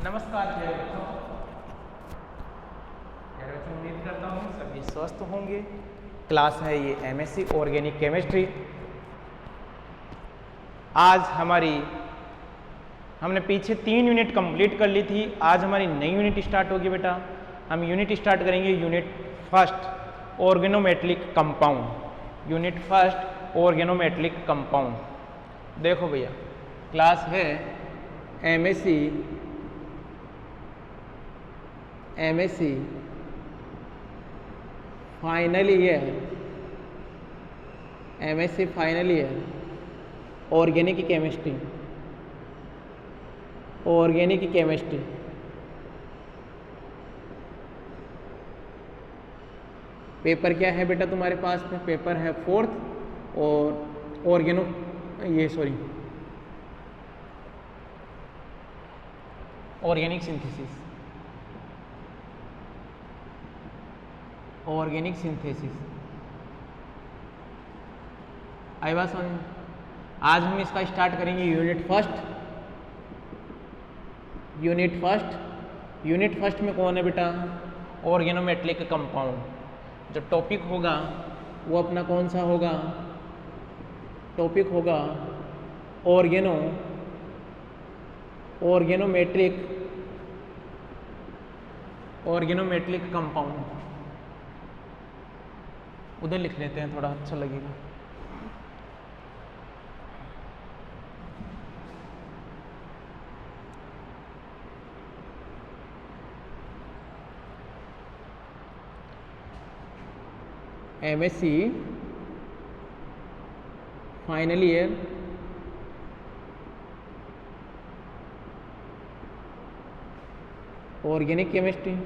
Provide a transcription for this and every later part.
नमस्कार प्यारे बच्चों, उम्मीद करता हूँ सभी स्वस्थ होंगे। क्लास है ये एमएससी ऑर्गेनिक केमिस्ट्री। आज हमने पीछे 3 यूनिट कंप्लीट कर ली थी। आज हमारी नई यूनिट स्टार्ट होगी बेटा। हम यूनिट स्टार्ट करेंगे unit first organometallic compound. Unit first organometallic compound. देखो भैया, क्लास है MSc final year, MSc final year organic chemistry. Paper क्या है बेटा तुम्हारे पास में? पेपर है 4th और ऑर्गेनिक सिंथेसिस। आई बात समझ? आज हम इसका स्टार्ट करेंगे यूनिट फर्स्ट में कौन है बेटा? Organometallic compound. जो टॉपिक होगा वो अपना कौन सा होगा? टॉपिक होगा ऑर्गेनोमेटेलिक कंपाउंड। उधर लिख लेते हैं, थोड़ा अच्छा लगेगा। MSc final year organic chemistry.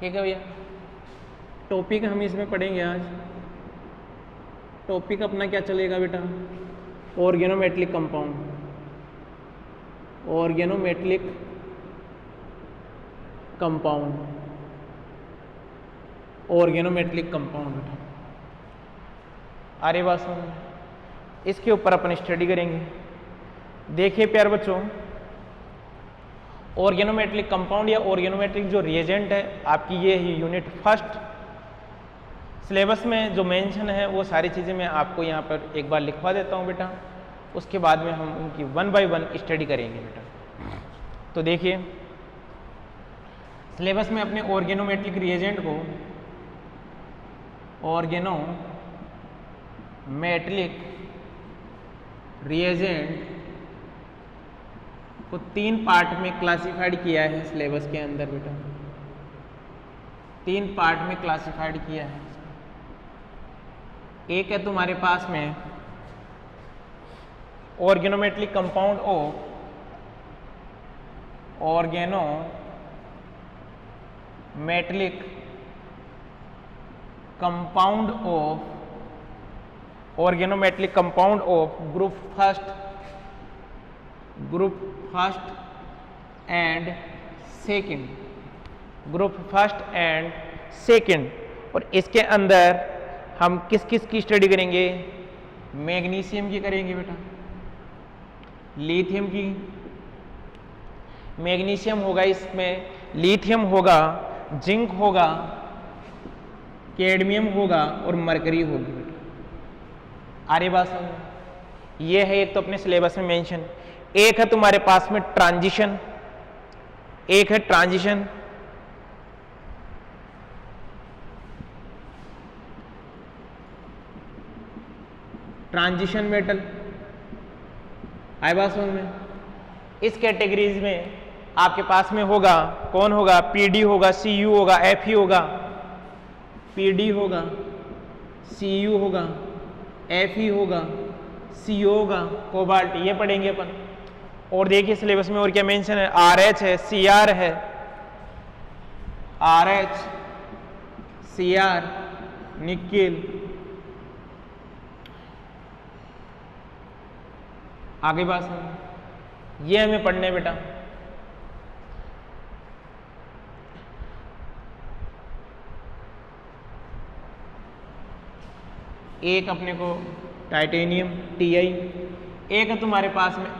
ठीक है भैया। टॉपिक हम इसमें पढ़ेंगे आज। टॉपिक अपना क्या चलेगा बेटा? ऑर्गेनोमेटेलिक कंपाउंड बेटा। अरे बात सुन, इसके ऊपर अपन स्टडी करेंगे। देखिए प्यारे बच्चों, ऑर्गेनोमेटेलिक कंपाउंड या ऑर्गेनोमेटेलिक जो रिएजेंट है आपकी, ये ही यूनिट फर्स्ट सिलेबस में जो मेंशन है वो सारी चीज़ें मैं आपको यहाँ पर एक बार लिखवा देता हूँ बेटा। उसके बाद में हम उनकी 1 by 1 स्टडी करेंगे बेटा। तो देखिए, सिलेबस में अपने ऑर्गेनोमेटेलिक रिएजेंट को 3 पार्ट में क्लासिफाइड किया है सिलेबस के अंदर बेटा। 3 पार्ट में क्लासिफाइड किया है। एक है तुम्हारे पास में organometallic compound of group first and second. और इसके अंदर हम किस की स्टडी करेंगे? मैग्नीशियम की करेंगे बेटा, लिथियम की। मैग्नीशियम होगा इसमें, लिथियम होगा, जिंक होगा, कैडमियम होगा और मरकरी होगी बेटा। आरे बात समझ? ये है एक तो अपने सिलेबस में मेंशन। एक है तुम्हारे पास में ट्रांजिशन, ट्रांजिशन मेटल। आई बात समझ में? इस कैटेगरीज में आपके पास में होगा, कौन होगा? पीडी होगा, सीयू होगा, एफई होगा, पीडी होगा, सीयू होगा, एफई होगा, सीओ होगा, कोबाल्ट। ये पढ़ेंगे अपन। और देखिए सिलेबस में और क्या मेंशन है? आरएच है, सीआर है, आरएच, सीआर, निकेल। आगे बात सुन, ये हमें पढ़ने बेटा। एक अपने को टाइटेनियम Ti। एक है तुम्हारे पास में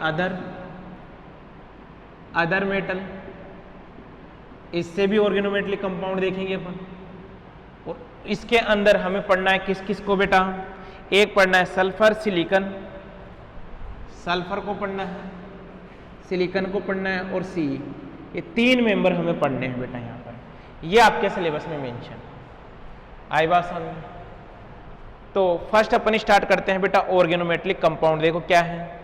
अदर मेटल, इससे भी ऑर्गेनोमेटलिक कंपाउंड देखेंगे अपन। और इसके अंदर हमें पढ़ना है किस किस को बेटा, एक पढ़ना है सल्फर सिलिकन, सल्फर को पढ़ना है, सिलिकन को पढ़ना है और सी। ये 3 मेंबर हमें पढ़ने हैं बेटा यहाँ पर, ये आपके सिलेबस में मेंशन आई बात समझ में। तो फर्स्ट अपन स्टार्ट करते हैं बेटा ऑर्गेनोमेटलिक कंपाउंड। देखो क्या है,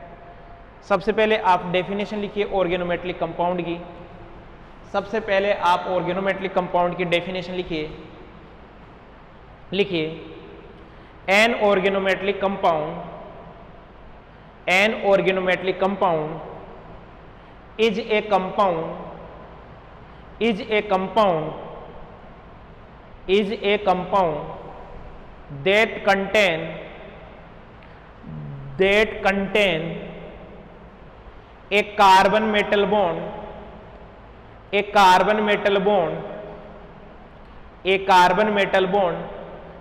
सबसे पहले आप डेफिनेशन लिखिए ऑर्गेनोमेटलिक कंपाउंड की। सबसे पहले आप ऑर्गेनोमेटलिक कंपाउंड की डेफिनेशन लिखिए an organometallic compound is a compound that contain a carbon metal bond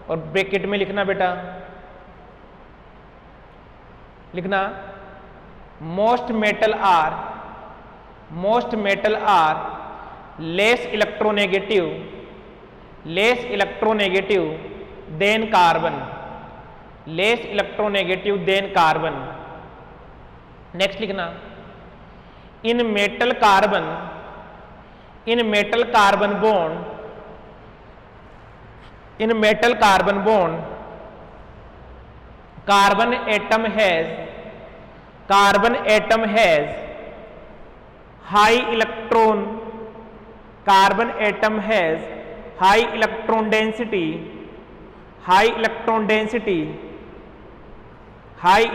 और ब्रैकेट में लिखना बेटा, लिखना most metal are less electronegative than carbon, next लिखना in metal carbon bond carbon atom has high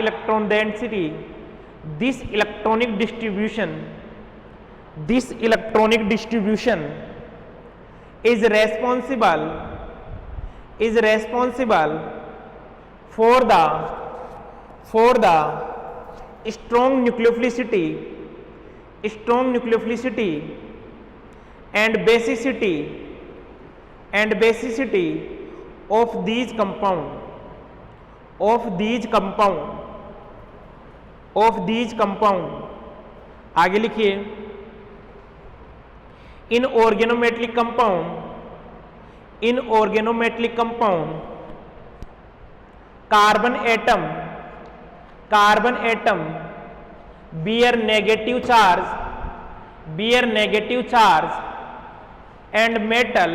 electron density. This electronic distribution is responsible for the strong nucleophilicity and basicity of these compound आगे लिखिए in organometallic compound carbon atom bear negative charge and metal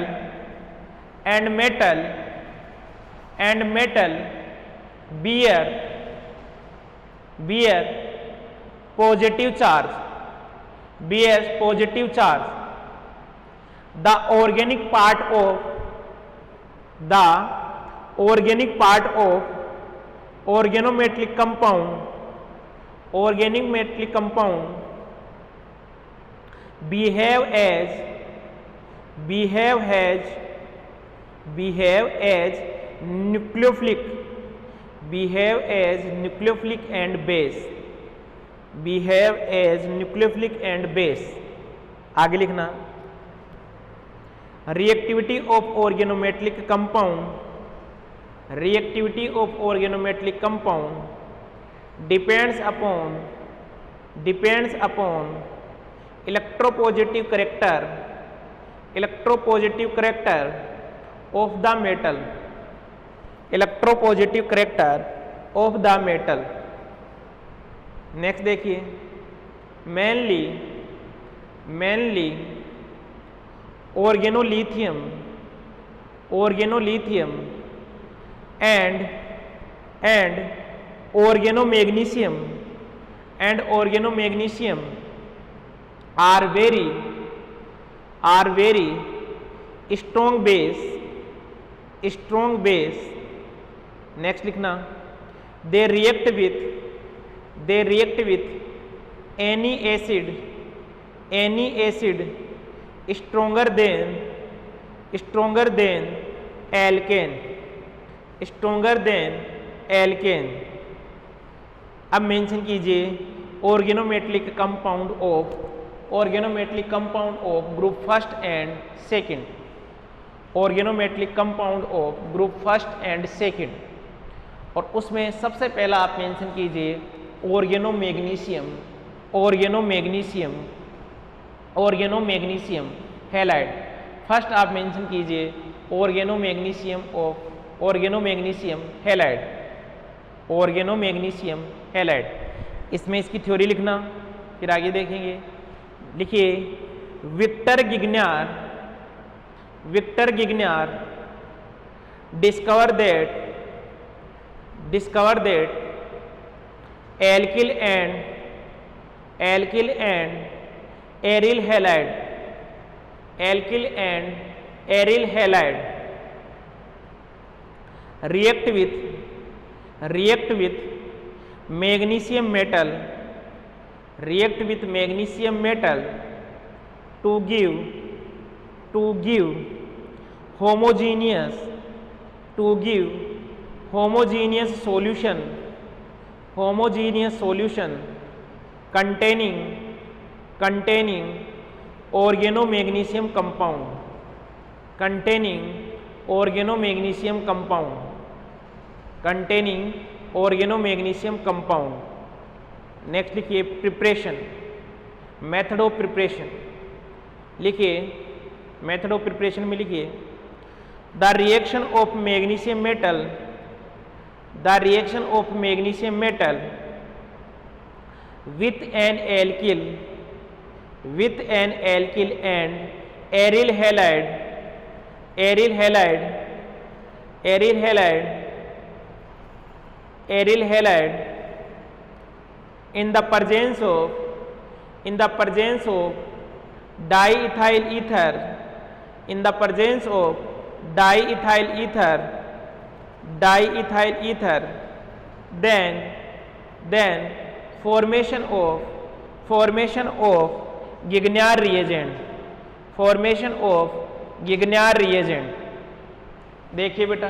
bear positive charge. The organic part of organometallic compound behave as nucleophilic and base. आगे लिखना reactivity of organometallic compound depends upon electropositive character of the metal. Next देखिए mainly organolithium and organomagnesium are very strong base. Next लिखना they react with any acid stronger than alkane. अब mention कीजिए organometallic compound of group first and second. और उसमें सबसे पहला आप mention कीजिए organomagnesium, organomagnesium, organomagnesium halide. First आप मेंशन कीजिए organomagnesium of organomagnesium halide, organomagnesium halide. इसमें इसकी थ्योरी लिखना, फिर आगे देखेंगे। लिखिए Victor Grignard, Victor Grignard discover that alkyl and aryl halide, alkyl and aryl halide react with magnesium metal, react with magnesium metal to give homogeneous, to give homogeneous solution, homogeneous solution containing organomagnesium compound, containing organomagnesium compound, containing organomagnesium compound। Next लिखिए preparation, method of preparation. लिखिए method of preparation में लिखिए the reaction of magnesium metal, the reaction of magnesium metal with an alkyl and aryl halide, aryl halide, aryl halide, aryl halide in the presence of diethyl ether, in the presence of diethyl ether, then formation of Grignard reagent, formation of Grignard reagent। देखिए बेटा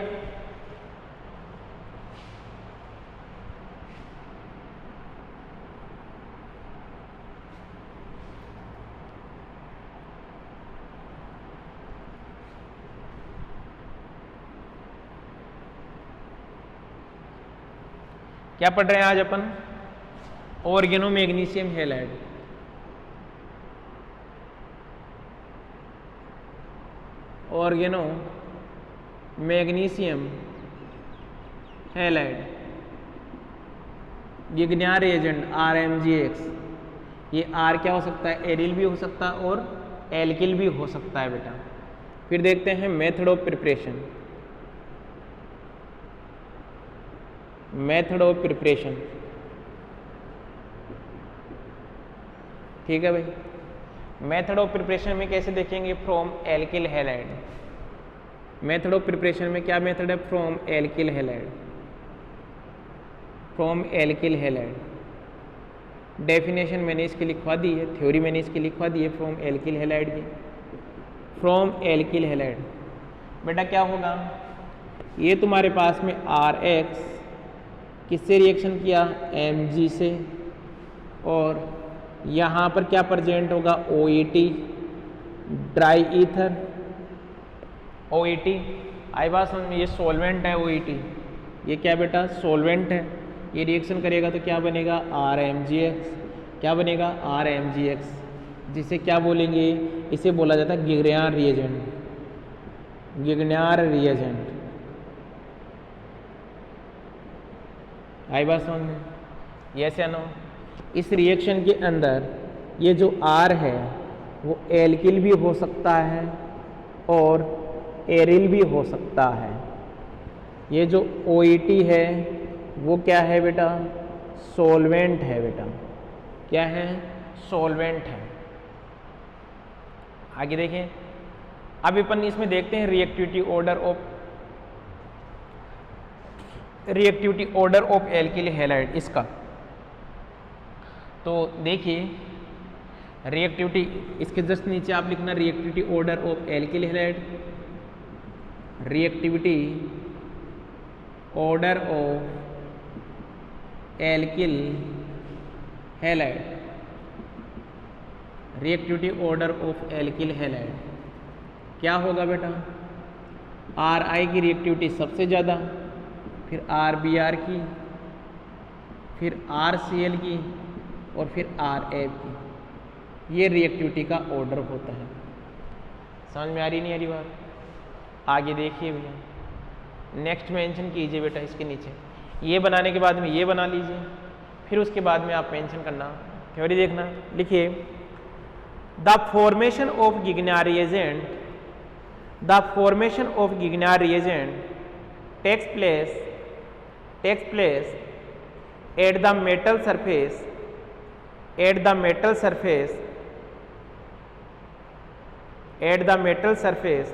क्या पढ़ रहे हैं आज अपन? Organomagnesium halide. Organomagnesium halide Grignard reagent RMGX। ये R क्या हो सकता है? एरिल भी हो सकता है और एल्किल भी हो सकता है बेटा। फिर देखते हैं method of preparation, method of preparation. ठीक है भाई, मेथड ऑफ प्रिपरेशन में कैसे देखेंगे? From alkyl halide. Method of preparation में क्या मेथड है? From alkyl halide, from alkyl halide. Definition मैंने इसकी लिखवा दी है, थ्योरी मैंने इसकी लिखवा दी है फ्रॉम एल्किल हैलाइड की। फ्रॉम एल्किल हैलाइड बेटा क्या होगा? ये तुम्हारे पास में RX किससे रिएक्शन किया? Mg से, और यहाँ पर क्या प्रेजेंट होगा? OET, dry ether, OET। आई बात समझ में? ये सॉल्वेंट है OET, ये क्या बेटा? सॉल्वेंट है। ये रिएक्शन करेगा तो क्या बनेगा? RMGX। क्या बनेगा? RMGX, जिसे क्या बोलेंगे? इसे बोला जाता है गिग्नार रिएजेंट, गिग्नार रिएजेंट। आई बात समझ में? यस या नो? इस रिएक्शन के अंदर ये जो R है वो एल्किल भी हो सकता है और एरिल भी हो सकता है। ये जो OET है वो क्या है बेटा? सॉल्वेंट है बेटा। क्या है? सॉल्वेंट है। आगे देखें, अब अपन इसमें देखते हैं reactivity order of alkyl halide इसका। तो देखिए रिएक्टिविटी, इसके जस्ट नीचे आप लिखना reactivity order of alkyl halide, reactivity order of alkyl halide, reactivity order of alkyl halide क्या होगा बेटा? RI की रिएक्टिविटी सबसे ज़्यादा, फिर RBr की, फिर RCl की और फिर RF की। ये रिएक्टिविटी का ऑर्डर होता है। समझ में आ रही नहीं आ रही बात? आगे देखिए भैया, नेक्स्ट मेंशन कीजिए बेटा इसके नीचे। ये बनाने के बाद में ये बना लीजिए, फिर उसके बाद में आप मेंशन करना, थ्योरी देखना। लिखिए, the formation of Grignard reagent, the formation of Grignard reagent takes place at the metal surface, at the metal surface, at the metal surface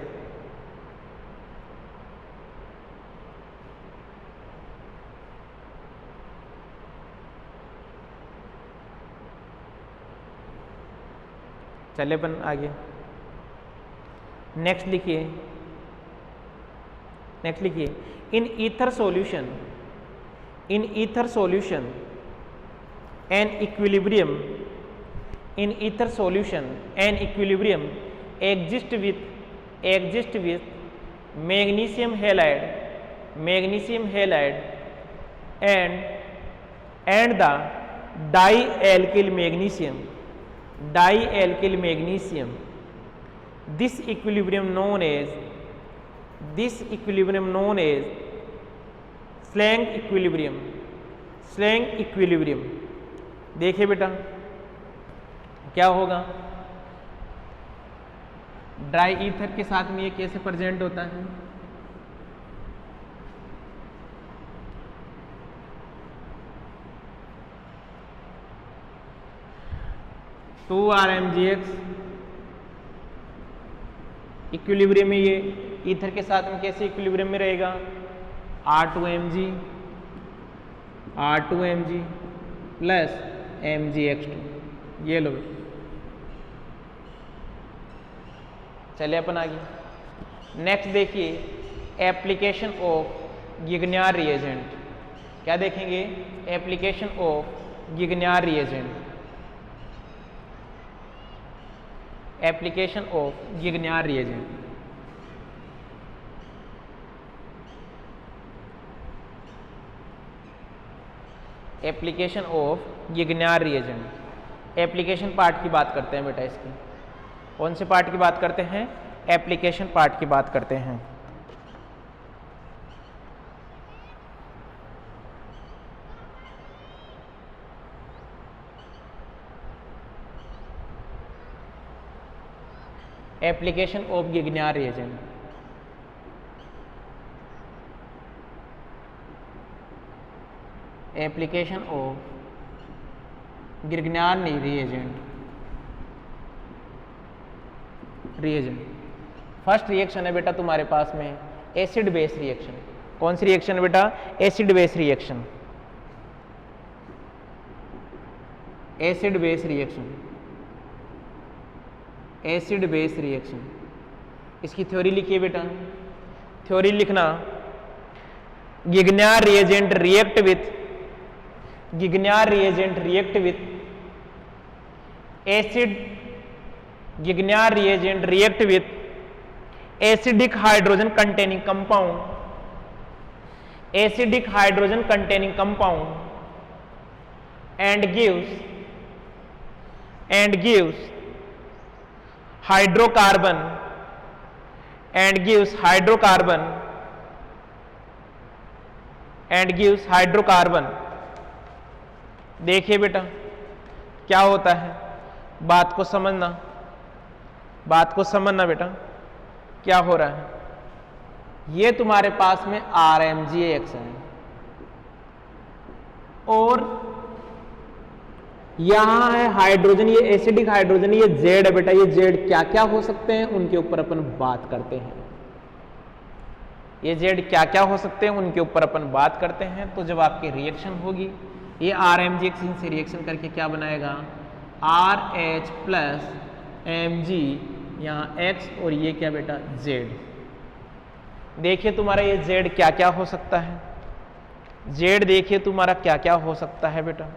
चले अपन आगे। नेक्स्ट लिखिए, in ether solution, in ether solution an equilibrium, in ether solution an equilibrium exist with magnesium halide and the dialkyl magnesium, this equilibrium known as Schlenk equilibrium। देखिए बेटा क्या होगा, dry ether के साथ में ये कैसे प्रेजेंट होता है। टू RmGx इक्विलिब्रियम में, ये ईथर के साथ में कैसे इक्विलिब्रियम में रहेगा, R2Mg प्लस MgX2। ये लो, चलिए अपन आगे। नेक्स्ट देखिए, एप्लीकेशन ऑफ गिगनार रिएजेंट। क्या देखेंगे, application of Grignard reagent, application of Grignard reagent. Application of Grignard reagent, application part की बात करते हैं बेटा। इसकी कौन से पार्ट की बात करते हैं, एप्लीकेशन पार्ट की बात करते हैं। Application of Grignard reagent, application of Grignard reagent. First reaction है बेटा तुम्हारे पास में एसिड बेस रिएक्शन। कौन सी रिएक्शन है बेटा, acid base reaction, acid base reaction, acid base reaction. इसकी थ्योरी लिखिए बेटा, थ्योरी लिखना, Grignard reagent react with, Grignard reagent react with acid, Grignard reagent react with acidic hydrogen containing compound, acidic hydrogen containing compound and gives hydrocarbon and gives hydrocarbon। देखिए बेटा क्या होता है, बात को समझना, बात को समझना बेटा क्या हो रहा है। ये तुम्हारे पास में RmGx है और यहां है हाइड्रोजन, ये एसिडिक हाइड्रोजन, ये जेड है बेटा। ये जेड क्या क्या हो सकते हैं उनके ऊपर अपन बात करते हैं। ये जेड क्या क्या हो सकते हैं उनके ऊपर अपन बात करते हैं। तो जब आपकी रिएक्शन होगी, ये RmGx से रिएक्शन करके क्या बनाएगा, RH प्लस Mg, यहाँ X और ये क्या बेटा Z। देखिए तुम्हारा ये Z क्या क्या हो सकता है, Z देखिए तुम्हारा क्या क्या हो सकता है बेटा।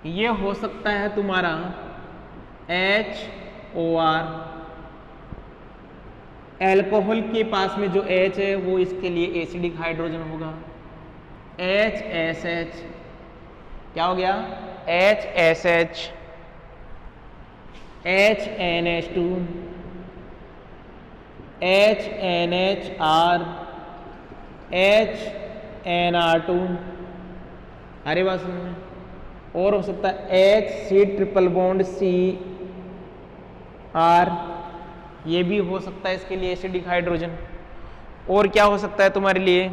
ये हो सकता है तुम्हारा HOR, एल्कोहल के पास में जो H है वो इसके लिए एसिडिक हाइड्रोजन होगा, HSH। क्या हो गया? HSH, HNH2, HNHR, HNR2। अरे बात समझ में? और हो सकता है HC ट्रिपल बॉन्ड CR, ये भी हो सकता है इसके लिए एसिडिक हाइड्रोजन। और क्या हो सकता है तुम्हारे लिए?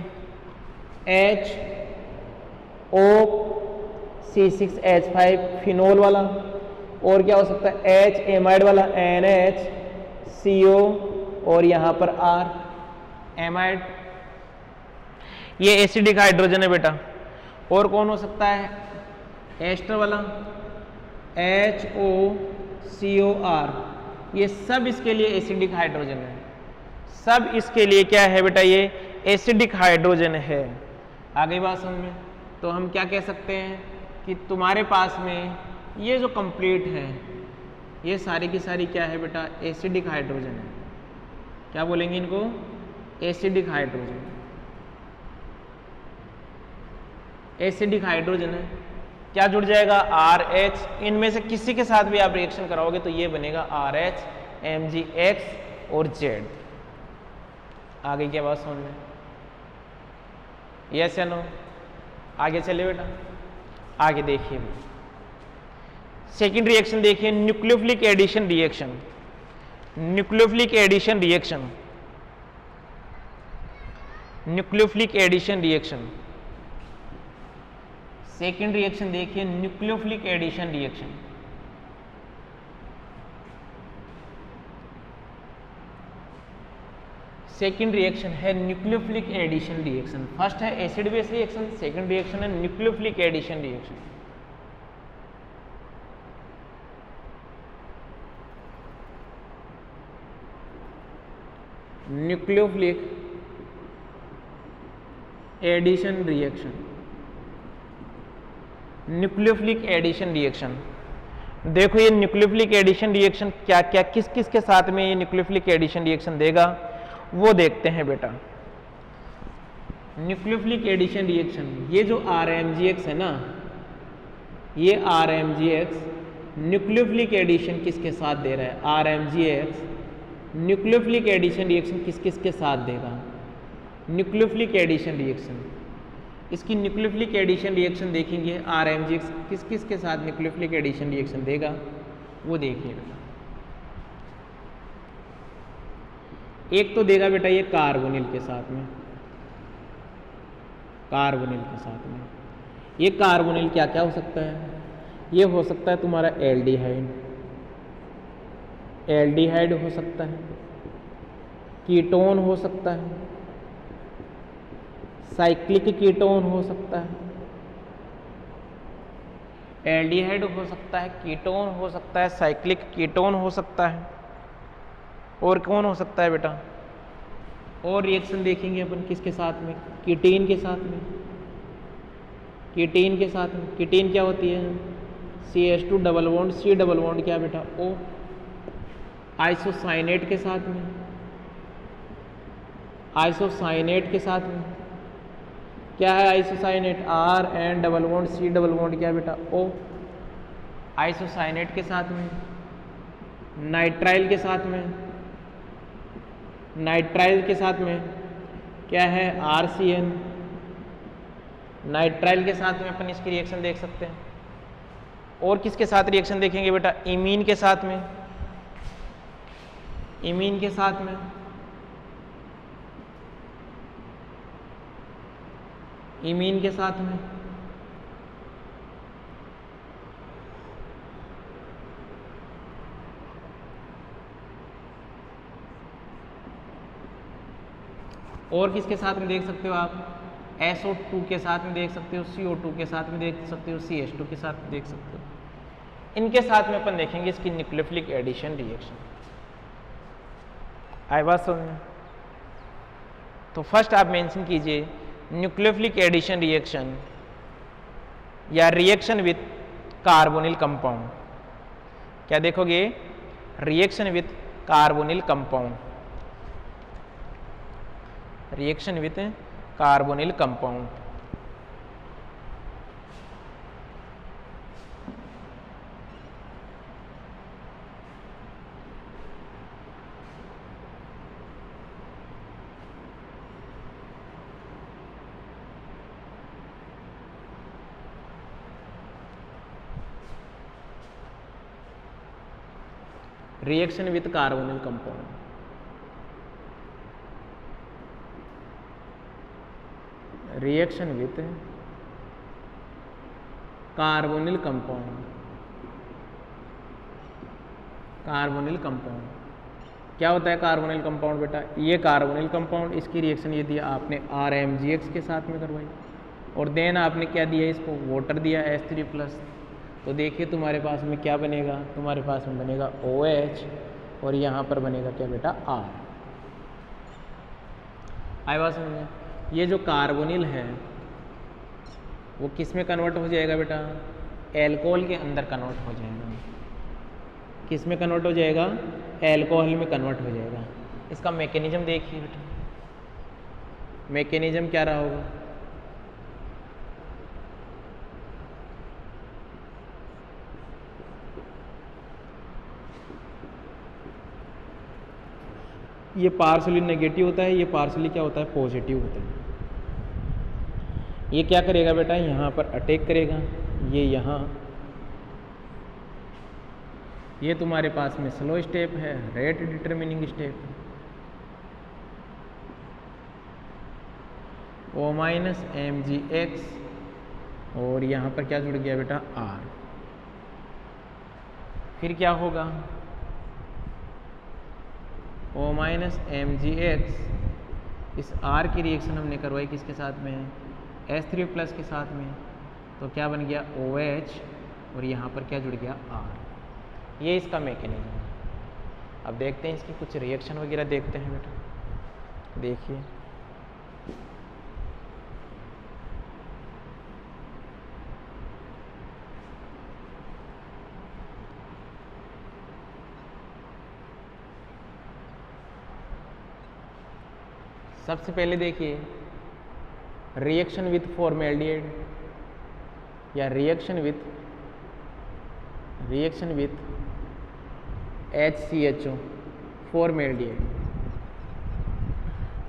HOC6H5 फिनोल वाला। और क्या हो सकता है? H एमाइड वाला NHCO, और यहां पर R एमाइड। ये एसिडिक हाइड्रोजन है बेटा। और कौन हो सकता है? एस्टर वाला HOCOR। ये सब इसके लिए एसिडिक हाइड्रोजन है। सब इसके लिए क्या है बेटा? ये एसिडिक हाइड्रोजन है। आ गई बात समझ में? तो हम क्या कह सकते हैं कि तुम्हारे पास में ये जो कंप्लीट है ये सारी की सारी क्या है बेटा? एसिडिक हाइड्रोजन है। क्या बोलेंगे इनको? Acidic hydrogen. एसिडिक हाइड्रोजन है। क्या जुड़ जाएगा? RH। इनमें से किसी के साथ भी आप रिएक्शन कराओगे तो ये बनेगा RH, MgX और Z। आगे क्या बात समझ में? यस या नो? आगे चले बेटा। आगे देखिए, सेकेंड रिएक्शन देखिए, nucleophilic addition reaction. Nucleophilic addition reaction, nucleophilic addition reaction. Second reaction देखिए, nucleophilic addition reaction. Second reaction है न्यूक्लियोफिलिक एडिशन रिएक्शन। फर्स्ट है acid base reaction, second reaction है nucleophilic addition reaction. Nucleophilic addition reaction, nucleophilic addition reaction. देखो ये nucleophilic addition reaction क्या क्या किस किस के साथ में ये न्यूक्लियोफिलिक एडिशन रिएक्शन देगा वो देखते हैं बेटा। न्यूक्लियोफिलिक एडिशन रिएक्शन, ये जो RMgX है ना, ये RMgX न्यूक्लियोफिलिक एडिशन किसके साथ दे रहा है? RMgX न्यूक्लियोफिलिक एडिशन रिएक्शन किस किस के साथ देगा? न्यूक्लियोफिलिक एडिशन रिएक्शन, इसकी न्यूक्लियोफिलिक एडिशन रिएक्शन देखेंगे RMgX किस किस के साथ न्यूक्लियोफिलिक एडिशन रिएक्शन देगा वो देखिए बेटा। एक तो देगा बेटा ये कार्बोनिल के साथ में, कार्बोनिल के साथ में। ये कार्बोनिल क्या क्या हो सकता है? ये हो सकता है तुम्हारा एल्डिहाइड, एल्डिहाइड हो सकता है, कीटोन हो सकता है, साइक्लिक कीटोन हो सकता है, एल्डिहाइड हो सकता है, कीटोन हो सकता है, साइक्लिक कीटोन हो सकता है। और कौन हो सकता है बेटा? और रिएक्शन देखेंगे अपन किसके साथ में? कीटीन के साथ में, कीटीन के साथ में। कीटीन क्या होती है? CH2 double bond, C double bond क्या बेटा? O। आइसोसाइनेट के साथ में, आइसोसाइनेट के साथ में क्या है? Isocyanate RN double bond, C double bond क्या बेटा? O। आइसोसाइनेट के साथ में, नाइट्राइल के साथ में, नाइट्राइल के साथ में क्या है? RCN। नाइट्राइल के साथ में अपन इसकी रिएक्शन देख सकते हैं। और किसके साथ रिएक्शन देखेंगे बेटा? इमीन के साथ में, इमीन के साथ में, इमीन के साथ में। और किसके साथ में देख सकते हो आप? SO2 के साथ में देख सकते हो, CO2 के साथ में देख सकते हो, CH2 के साथ में देख सकते हो। इनके साथ में अपन देखेंगे इसकी न्यूक्लियोफिलिक एडिशन रिएक्शन। आई बात समझ में? तो फर्स्ट आप मेंशन कीजिए न्यूक्लियोफिलिक एडिशन रिएक्शन या रिएक्शन विथ कार्बोनिल कंपाउंड। क्या देखोगे? Reaction with carbonyl compound. Reaction with carbonyl compound. Reaction with carbonyl compound, reaction with carbonyl compound, carbonyl compound क्या होता है कार्बोनिल कंपाउंड बेटा? ये कार्बोनिल कंपाउंड, इसकी रिएक्शन ये दिया आपने RMgX के साथ में करवाई, और देन आपने क्या दिया इसको? वाटर दिया H3+। तो देखिए तुम्हारे पास में क्या बनेगा? तुम्हारे पास में बनेगा OH, और यहाँ पर बनेगा क्या बेटा? R। आई बात समझ में? ये जो कार्बोनिल है वो किस में कन्वर्ट हो जाएगा बेटा? एल्कोहल के अंदर कन्वर्ट हो जाएगा। किस में कन्वर्ट हो जाएगा? एल्कोहल में कन्वर्ट हो जाएगा। इसका मैकेनिज्म देखिए बेटा, मैकेनिज्म क्या रहा होगा? ये पार्शली नेगेटिव होता है, ये पार्शली क्या होता है? पॉजिटिव होता है। ये क्या करेगा बेटा? यहाँ पर अटैक करेगा, ये यहाँ, ये तुम्हारे पास में स्लो स्टेप है, रेट डिटरमिनिंग स्टेप, O-MgX, और यहाँ पर क्या जुड़ गया बेटा? R। फिर क्या होगा? O-MgX, इस R की रिएक्शन हमने करवाई किसके साथ में? H3+ के साथ में, तो क्या बन गया? OH, और यहाँ पर क्या जुड़ गया? R। ये इसका मैकेनिज्म है। अब देखते हैं इसकी कुछ रिएक्शन वगैरह देखते हैं बेटा। देखिए सबसे पहले देखिए रिएक्शन विथ फॉर्मेल्डिहाइड या रिएक्शन विथ HCHO, फॉर्मेल्डिहाइड।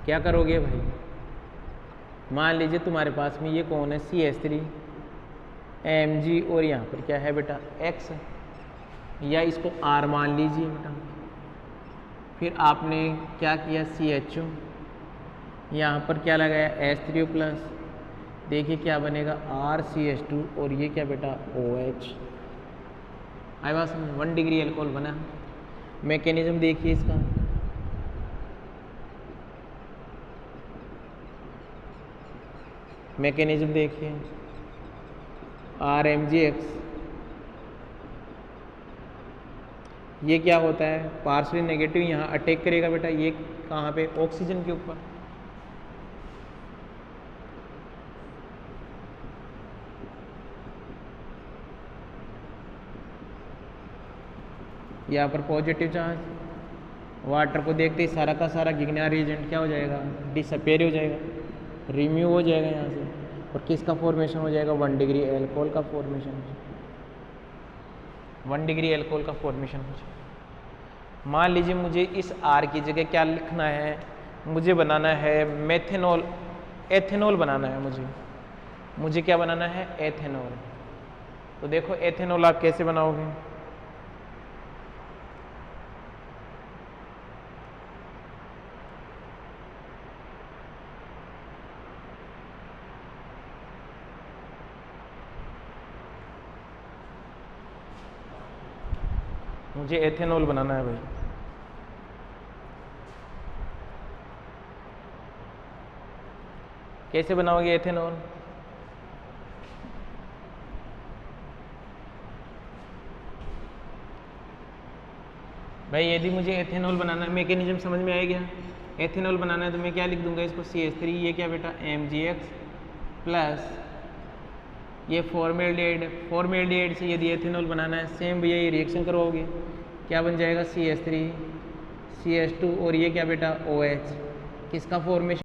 क्या करोगे भाई? मान लीजिए तुम्हारे पास में ये कौन है? CH3 Mg, और यहाँ पर क्या है बेटा? X, या इसको R मान लीजिए बेटा। फिर आपने क्या किया? CHO, यहाँ पर क्या लगाया? H3+। देखिए क्या बनेगा? RCH2, और ये क्या बेटा? OH। आई बात समझ? 1 डिग्री एल्कोहल बना। मैकेनिज्म देखिए इसका, मैकेनिज्म देखिए, RMgX, ये क्या होता है? पार्शली नेगेटिव, यहाँ अटैक करेगा बेटा। ये कहाँ पे? ऑक्सीजन के ऊपर। यहाँ पर पॉजिटिव चार्ज, वाटर को देखते ही सारा का सारा गिगनार रिएजेंट क्या हो जाएगा? डिसअपेयर हो जाएगा, रिमूव हो जाएगा यहाँ से, और किसका फॉर्मेशन हो जाएगा? 1 डिग्री एल्कोहल का फॉर्मेशन, 1 डिग्री एल्कोहल का फॉर्मेशन हो जाएगा। मान लीजिए मुझे इस R की जगह क्या लिखना है? मुझे बनाना है मेथेनॉल, एथेनॉल बनाना है मुझे क्या बनाना है? एथेनॉल। तो देखो एथेनॉल आप कैसे बनाओगे? मुझे एथेनॉल बनाना है भाई। कैसे बनाओगे एथेनॉल? भाई यदि मुझे एथेनॉल बनाना है, मैकेनिज्म समझ में आ गया? एथेनॉल बनाना है तो मैं क्या लिख दूंगा इसको? CH3, ये क्या बेटा? MgX प्लस ये फॉर्मेल्डिहाइड से यदि एथेनॉल बनाना है, सेम भैया ये रिएक्शन करवाओगे, क्या बन जाएगा? CH3 CH2, और ये क्या बेटा? OH। किसका फॉर्मेशन?